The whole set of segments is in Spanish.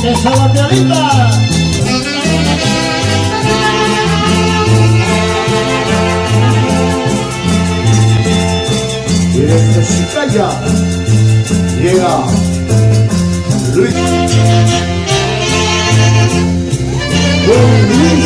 esa bateadita. Y desde Chicaya llega Luis. Don Luis.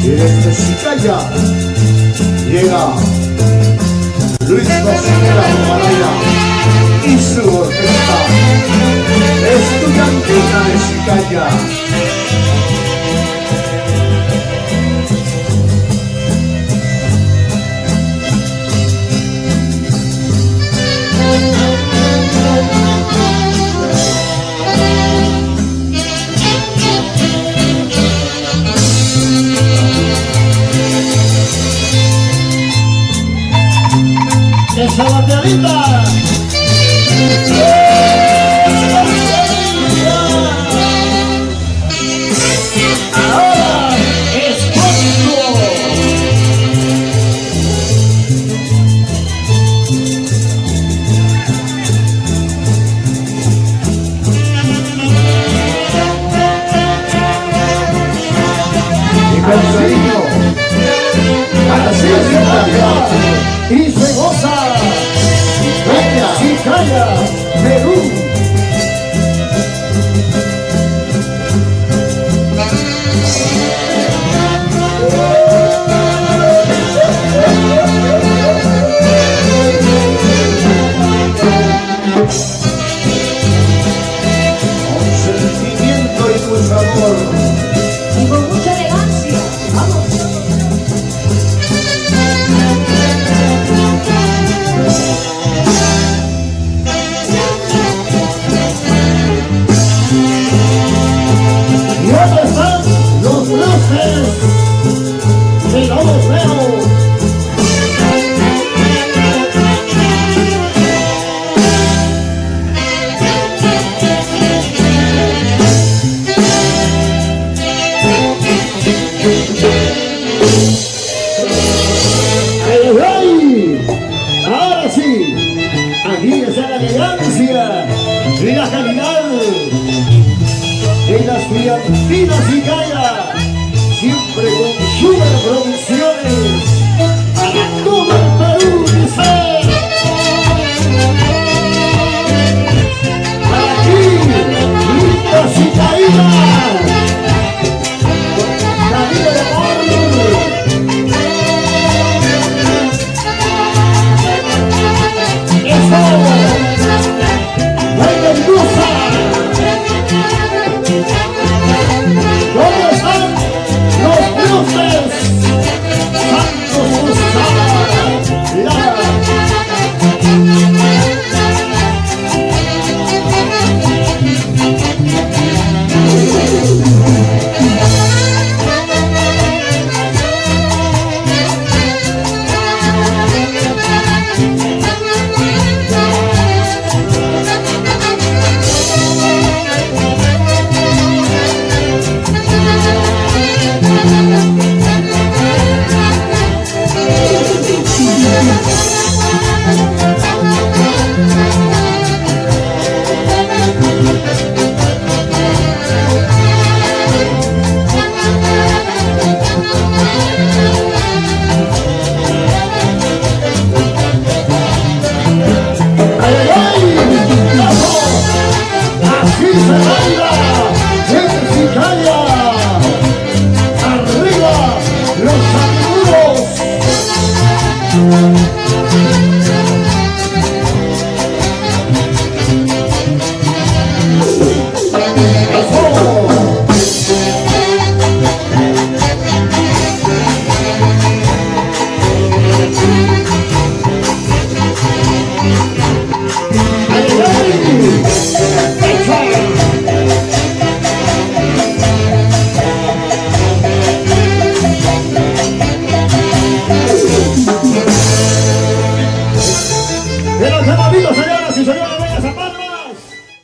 Desde Chicaya llega Luis Cocinera Maraya y su orquesta estudiantina de Chicaya. Esa bateadita. Ahora es cuando. Y con cariño así es Y se goza. Chicaya, Perú. con sentimiento y mucho amor. Y con mucha elegancia. Vamos. ¿Y dónde están los luces? Que no los veo. ¡El rey! Ahora sí, aquí está la elegancia y la calidad de las estudiantinas Chicaya, siempre con Sugar Producciones, para todo el Perú, dice. Aquí, linda Chicaya, con cariño de amor. ¿Dónde están los dioses? Santos Gustavo, De los hermanitos, señoras y señores.